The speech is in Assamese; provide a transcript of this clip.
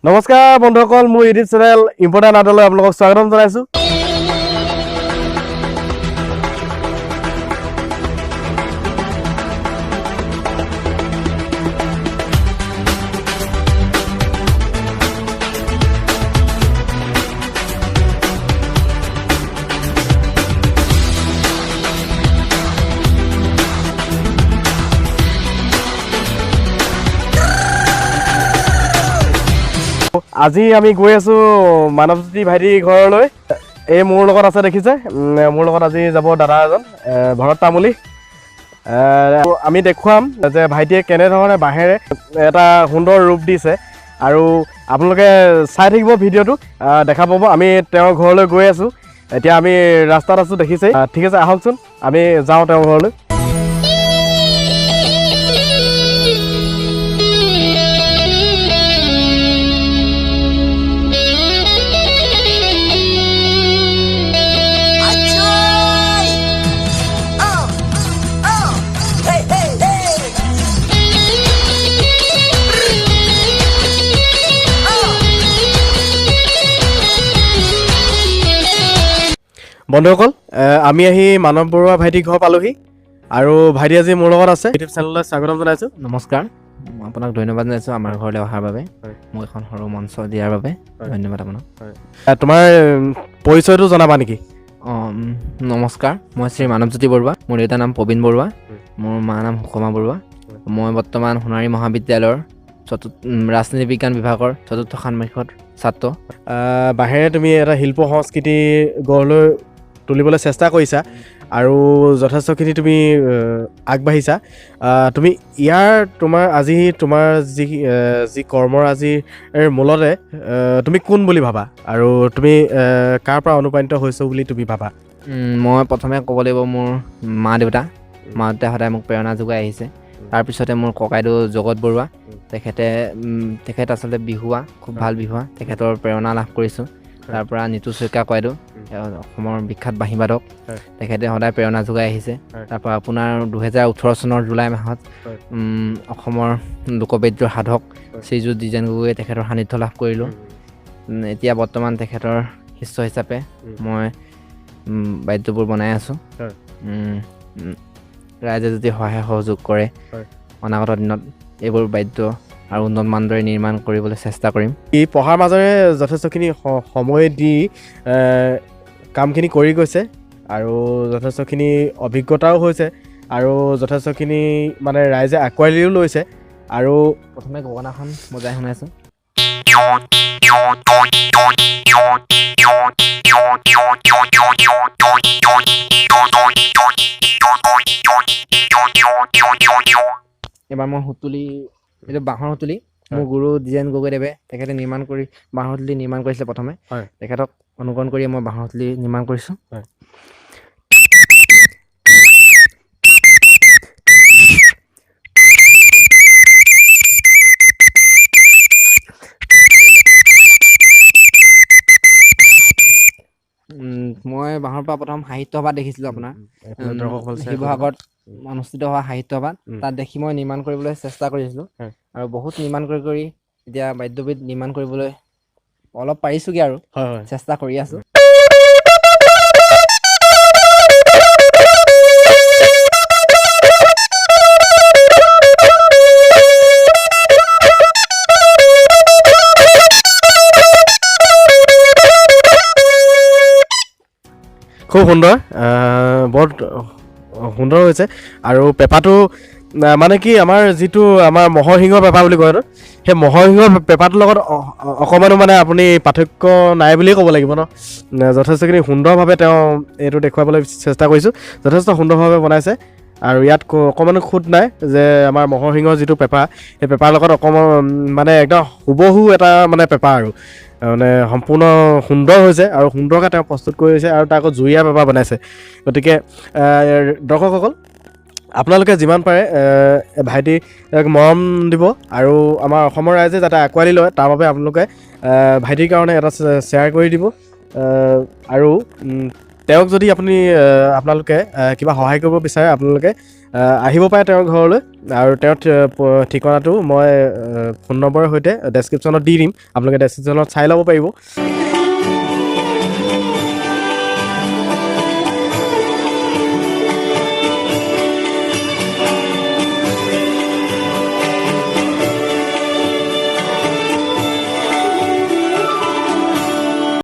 নমস্কাৰ বন্ধুসকল, মোৰ ইউটিউব চেনেল ইম্পৰ্টেণ্ট আৰ্টলৈ আপোনালোকক স্বাগতম জনাইছোঁ। আজি আমি গৈ আছোঁ মানৱজ্যোতি ভাইটিৰ ঘৰলৈ। এই মোৰ লগত আছে, দেখিছে, মোৰ লগত আজি যাব দাদা এজন, ভৰত তামুলী। আমি দেখুৱাম যে ভাইটিয়ে কেনেধৰণে বাঁহেৰে এটা সুন্দৰ ৰূপ দিছে, আৰু আপোনালোকে চাই থাকিব ভিডিঅ'টো, দেখা পাব। আমি তেওঁৰ ঘৰলৈ গৈ আছোঁ, এতিয়া আমি ৰাস্তাত আছোঁ, দেখিছেই। ঠিক আছে, আহকচোন আমি যাওঁ তেওঁৰ ঘৰলৈ। বন্ধুসকল, আমি আহি মানৱ বৰুৱা ভাইটিৰ ঘৰ পালোহি, আৰু ভাইটি আজি মোৰ লগত আছে। ইউটিউব চেনেললৈ স্বাগতম জনাইছোঁ। নমস্কাৰ, আপোনাক ধন্যবাদ জনাইছোঁ আমাৰ ঘৰলৈ অহাৰ বাবে, মোক এখন সৰু মঞ্চ দিয়াৰ বাবে ধন্যবাদ আপোনাক। তোমাৰ পৰিচয়টো জনাবা নেকি? নমস্কাৰ, মই শ্ৰী মানৱজ্যোতি বৰুৱা। মোৰ দেউতাৰ নাম প্ৰবীণ বৰুৱা, মোৰ মাৰ নাম সুষমা বৰুৱা। মই বৰ্তমান সোণাৰী মহাবিদ্যালয়ৰ ৰাজনীতি বিজ্ঞান বিভাগৰ ৪ৰ্থ ষাণ্মাসিকৰ ছাত্ৰ। বাঁহেৰে তুমি এটা শিল্প সংস্কৃতি গঢ় লৈ তুলিবলৈ চেষ্টা কৰিছা, আৰু যথেষ্টখিনি তুমি আগবাঢ়িছা। তুমি তোমাৰ আজি তোমাৰ যি কৰ্মৰ আজিৰ মূলতে তুমি কোন বুলি ভাবা, আৰু তুমি কাৰ পৰা অনুপ্ৰাণিত হৈছো বুলি তুমি ভাবা? মই প্ৰথমে ক'ব লাগিব মোৰ মা দেউতাই সদায় মোক প্ৰেৰণা যোগাই আহিছে। তাৰপিছতে মোৰ ককাইদেউ জগত বৰুৱা, তেখেত আচলতে বিহুৱা, খুব ভাল বিহুৱা, তেখেতৰ প্ৰেৰণা লাভ কৰিছোঁ। তাৰ পৰা নিতু শইকীয়া ককাইদেউ, অসমৰ বিখ্যাত বাঁহীবাদক, তেখেতে সদায় প্ৰেৰণা যোগাই আহিছে। তাৰপৰা আপোনাৰ 2018 চনৰ জুলাই মাহত অসমৰ লোকবাদ্যৰ সাধক শ্ৰীযুত দ্বিজেন গগৈয়ে তেখেতৰ সান্নিধ্য লাভ কৰিলোঁ। এতিয়া বৰ্তমান তেখেতৰ শিষ্য হিচাপে মই বাদ্যবোৰ বনাই আছোঁ। ৰাইজে যদি সহায় সহযোগ কৰে, অনাগত দিনত এইবোৰ বাদ্য আৰু উন্নত মানদণ্ডে নিৰ্মাণ কৰিবলৈ চেষ্টা কৰিম। এই পঢ়াৰ মাজেৰে যথেষ্টখিনি সময় দি কামখিনি কৰি গৈছে, আৰু যথেষ্টখিনি অভিজ্ঞতাও হৈছে, আৰু যথেষ্টখিনি মানে ৰাইজে আঁকোৱালিও লৈছে। আৰু প্ৰথমে গগনাখন বজাই শুনাইছোঁ। এবাৰ মই সুতুলি, এইটো বাঁহৰ সুতুলি, মোৰ গুৰু দ্বিজেন গগৈদেৱে তেখেতে বাঁহৰ সুতুলি নিৰ্মাণ কৰিছিলে প্ৰথমে। তেখেতক অনুকৰণ কৰি মই বাঁহৰ সুতুলি নিৰ্মাণ কৰিছোঁ। মই বাঁহৰ পৰা প্ৰথম সাহিত্য সভা দেখিছিলোঁ, আপোনাৰ শিৱসাগৰত অনুষ্ঠিত হোৱা সাহিত্য সভাত, তাত দেখি মই নিৰ্মাণ কৰিবলৈ চেষ্টা কৰিছিলোঁ, আৰু বহুত নিৰ্মাণ কৰি এতিয়া বাদ্যবিধ নিৰ্মাণ কৰিবলৈ অলপ পাৰিছোঁগৈ, আৰু চেষ্টা কৰি আছোঁ। খুব সুন্দৰ, বৰ সুন্দৰ হৈছে। আৰু পেঁপাটো মানে কি, আমাৰ যিটো আমাৰ মহৰ শিঙৰ পেঁপা বুলি কয়, সেই মহৰ শিঙৰ পেঁপাটোৰ লগত অকণমানো মানে আপুনি পাৰ্থক্য নাই বুলিয়ে ক'ব লাগিব ন। যথেষ্টখিনি সুন্দৰভাৱে তেওঁ এইটো দেখুৱাবলৈ চেষ্টা কৰিছোঁ, যথেষ্ট সুন্দৰভাৱে বনাইছে। আৰু ইয়াত অকণমানো খুঁত নাই যে আমাৰ মহৰ শিঙৰ যিটো পেঁপা, সেই পেঁপাৰ লগত অকণমান মানে একদম হুবহু এটা মানে পেঁপা, আৰু মানে সম্পূৰ্ণ সুন্দৰ হৈছে, আৰু সুন্দৰকৈ তেওঁ প্ৰস্তুত কৰিছে, আৰু তাৰ আকৌ জুৰীয়া পেঁপা বনাইছে। গতিকে দৰ্শকসকল, আপোনালোকে যিমান পাৰে ভাইটিক মৰম দিব, আৰু আমাৰ অসমৰ ৰাইজে যাতে আঁকোৱালি লয়, তাৰ বাবে আপোনালোকে ভাইটিৰ কাৰণে এটা শ্বেয়াৰ কৰি দিব। আৰু তেওঁক যদি আপোনালোকে কিবা সহায় কৰিব বিচাৰে, আপোনালোকে আহিব পাৰে তেওঁৰ ঘৰলৈ আৰু তেওঁৰ ঠিকনাটো মই ফোন নম্বৰৰ সৈতে ডেছক্ৰিপশ্যনত দি দিম আপোনালোকে ডেছক্ৰিপশ্যনত চাই ল'ব পাৰিব